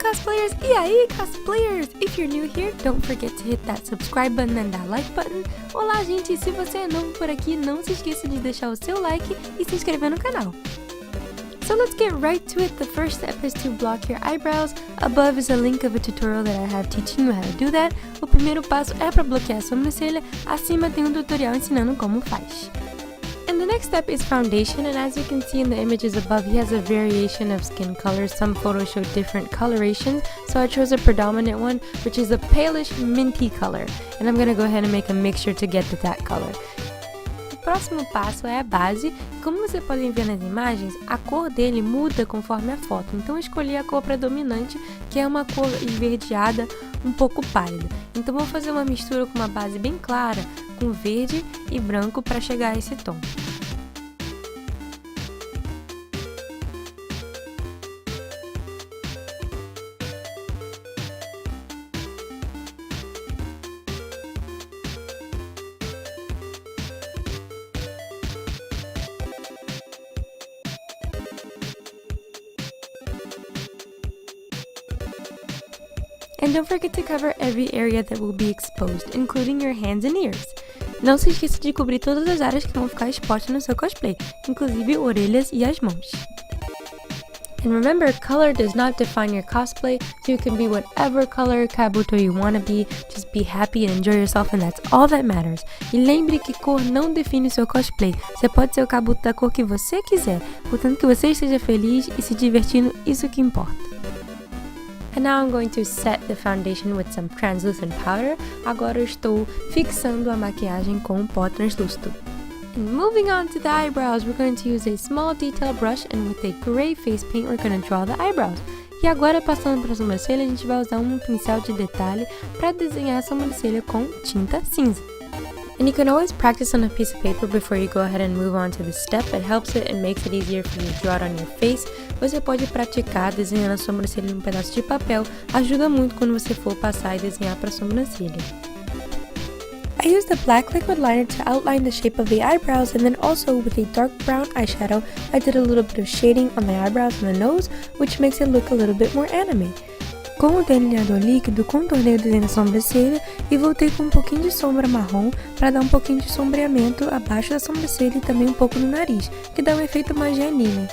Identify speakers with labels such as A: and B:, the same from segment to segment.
A: cosplayers! E aí, cosplayers! If you're new here, don't forget to hit that subscribe button and that like button. Olá, gente! Se você é novo por aqui, não se esqueça de deixar o seu like e se inscrever no canal. So let's get right to it. The first step is to block your eyebrows. Above is a link of a tutorial that I have teaching you how to do that. O primeiro passo é para bloquear a sobrancelha. Acima tem um tutorial ensinando como faz. And the next step is foundation, and as you can see in the images above, he has a variation of skin colors. Some photos show different colorations, so I chose a predominant one, which is a palish minty color. And I'm gonna go ahead and make a mixture to get to that color. O próximo passo é a base. Como vocês podem ver nas imagens, a cor dele muda conforme a foto. Então eu escolhi a cor predominante, que é uma cor esverdeada, um pouco pálida. Então vou fazer uma mistura com uma base bem clara, com verde e branco para chegar a esse tom. And don't forget to cover every area that will be exposed, including your hands and ears. Não se esqueça de cobrir todas as áreas que vão ficar expostas no seu cosplay, inclusive orelhas e as mãos. And remember, color does not define your cosplay, so you can be whatever color Kabuto you want to be. Just be happy and enjoy yourself, and that's all that matters. E lembre que cor não define o seu cosplay. Você pode ser o Kabuto da cor que você quiser, portanto que você esteja feliz e se divertindo, isso que importa. And now I'm going to set the foundation with some translucent powder. Agora eu estou fixando a maquiagem com um pó translúcido. And moving on to the eyebrows, we're going to use a small detail brush, and with a gray face paint we're going to draw the eyebrows. E agora, passando para a sobrancelha, a gente vai usar um pincel de detalhe para desenhar a sobrancelha com tinta cinza. And you can always practice on a piece of paper before you go ahead and move on to the step. It helps it and makes it easier for you to draw it on your face. Você pode praticar desenhando a sobrancelha em um pedaço de papel. Ajuda muito quando você for passar e desenhar para a sobrancelha. I used a black liquid liner to outline the shape of the eyebrows, and then also with a dark brown eyeshadow, I did a little bit of shading on the eyebrows and the nose, which makes it look a little bit more anime. Com o delineador líquido, contornei o desenho da sobrancelha e voltei com um pouquinho de sombra marrom para dar um pouquinho de sombreamento abaixo da sobrancelha e também um pouco no nariz, que dá um efeito mais de anime.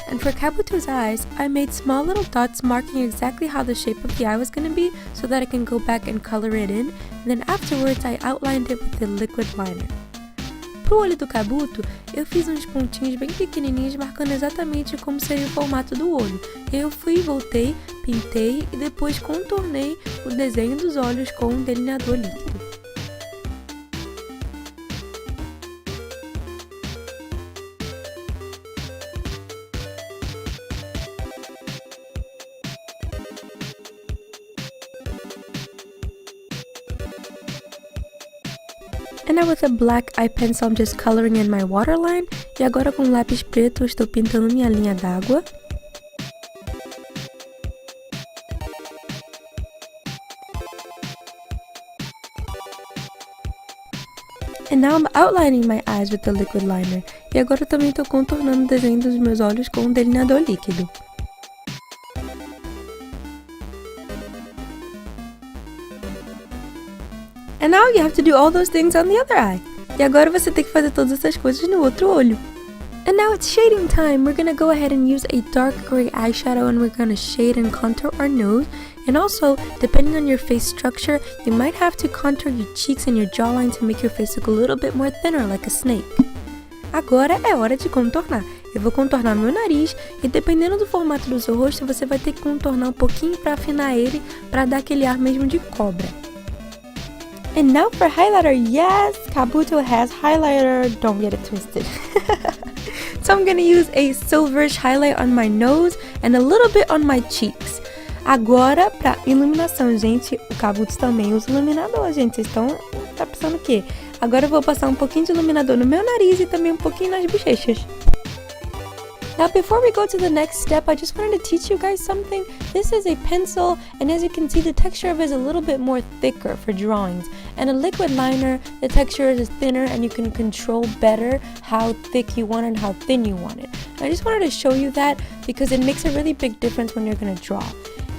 A: And for Kabuto's eyes, I made small little dots marking exactly how the shape of the eye was going to be so that I can go back and color it in, and then afterwards I outlined it with the liquid liner. Pro olho do Kabuto, eu fiz uns pontinhos bem pequenininhos marcando exatamente como seria o formato do olho. Eu fui, voltei, pintei e depois contornei o desenho dos olhos com um delineador líquido. And now with a black eye pencil, I'm just coloring in my waterline. E agora com lápis preto, eu estou pintando minha linha d'água. And now I'm outlining my eyes with the liquid liner. E agora eu também estou contornando o desenho dos meus olhos com um delineador líquido. And now you have to do all those things on the other eye. E agora você tem que fazer todas essas coisas no outro olho. And now it's shading time. We're gonna go ahead and use a dark gray eyeshadow, and we're gonna shade and contour our nose. And also, depending on your face structure, you might have to contour your cheeks and your jawline to make your face look a little bit more thinner, like a snake. Agora é hora de contornar. Eu vou contornar meu nariz e dependendo do formato do seu rosto, você vai ter que contornar um pouquinho para afinar ele, para dar aquele ar mesmo de cobra. And now for highlighter. Yes, Kabuto has highlighter. Don't get it twisted. So I'm gonna use a silverish highlight on my nose and a little bit on my cheeks. Agora, pra iluminação, gente, o Kabuto também usa iluminador, gente. Vocês estão pensando o quê? Agora eu vou passar um pouquinho de iluminador no meu nariz e também um pouquinho nas bochechas. Now before we go to the next step, I just wanted to teach you guys something. This is a pencil, and as you can see, the texture of it is a little bit more thicker for drawings. And a liquid liner, the texture is thinner and you can control better how thick you want it and how thin you want it. I just wanted to show you that because it makes a really big difference when you're going to draw.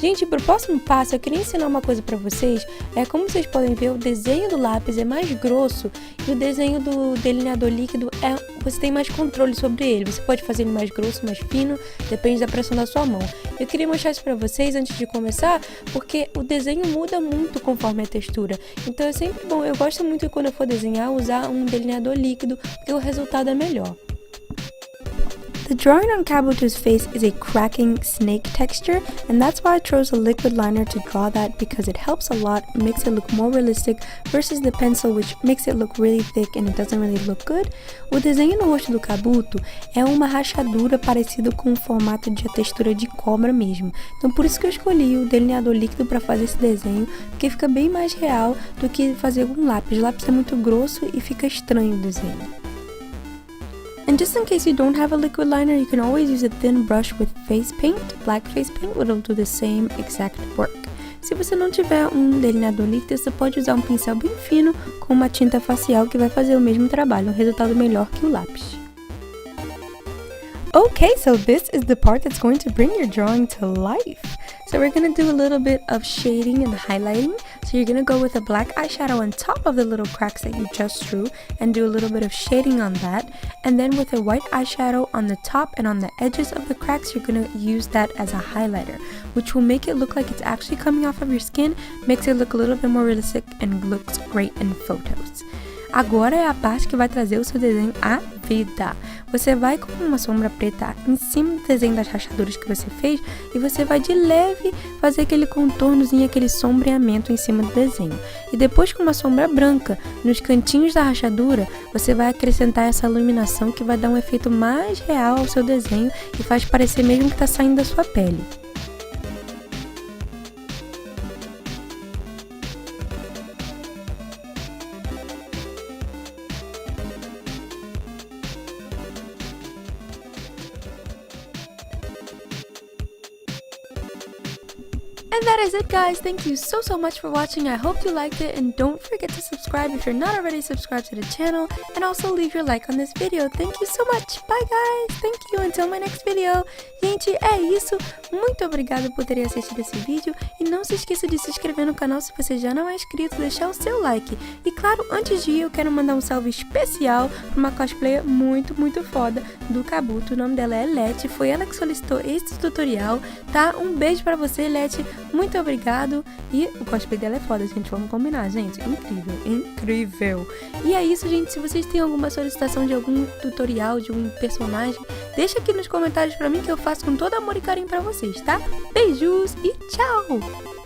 A: Gente, pro próximo passo, eu queria ensinar uma coisa pra vocês. Como vocês podem ver, o desenho do lápis é mais grosso e o desenho do delineador líquido você tem mais controle sobre ele. Você pode fazer ele mais grosso, mais fino, depende da pressão da sua mão. Eu queria mostrar isso pra vocês antes de começar, porque o desenho muda muito conforme a textura. Então é sempre bom, eu gosto muito quando eu for desenhar, usar um delineador líquido, porque o resultado é melhor. The drawing on Kabuto's face is a cracking snake texture, and that's why I chose a liquid liner to draw that, because it helps a lot, makes it look more realistic versus the pencil, which makes it look really thick and it doesn't really look good. O desenho no rosto do Kabuto é uma rachadura parecida com o formato de a textura de cobra mesmo. Então por isso que eu escolhi o delineador líquido para fazer esse desenho, porque fica bem mais real do que fazer com lápis. O lápis é muito grosso e fica estranho o desenho. And just in case you don't have a liquid liner, you can always use a thin brush with face paint, black face paint, it'll do the same exact work. Se você não tiver um delineador líquido, você pode usar um pincel bem fino com uma tinta facial que vai fazer o mesmo trabalho, um resultado melhor que o lápis. Okay, so this is the part that's going to bring your drawing to life. So we're going to do a little bit of shading and highlighting. So you're going to go with a black eyeshadow on top of the little cracks that you just drew and do a little bit of shading on that. And then with a white eyeshadow on the top and on the edges of the cracks, you're going to use that as a highlighter, which will make it look like it's actually coming off of your skin, makes it look a little bit more realistic and looks great in photos. Agora é a parte que vai trazer o seu desenho à vida. Você vai com uma sombra preta em cima do desenho das rachaduras que você fez e você vai de leve fazer aquele contornozinho, aquele sombreamento em cima do desenho. E depois com uma sombra branca nos cantinhos da rachadura, você vai acrescentar essa iluminação que vai dar um efeito mais real ao seu desenho e faz parecer mesmo que está saindo da sua pele. And that is it, guys. Thank you so much for watching. I hope you liked it, and don't forget to subscribe if you're not already subscribed to the channel, and also leave your like on this video. Thank you so much. Bye, guys. Thank you. Until my next video. Gente, é isso. Muito obrigada por terem assistido esse vídeo, e não se esqueça de se inscrever no canal se você já não é inscrito, deixar o seu like. E claro, antes de ir, eu quero mandar um salve especial para uma cosplayer muito foda do Kabuto. O nome dela é Leti. Foi ela que solicitou esse tutorial, tá? Um beijo pra você, Leti. Muito obrigado. E o cosplay dela é foda, gente. Vamos combinar, gente. Incrível. E é isso, gente. Se vocês têm alguma solicitação de algum tutorial, de um personagem, deixa aqui nos comentários pra mim que eu faço com todo amor e carinho pra vocês, tá? Beijos e tchau!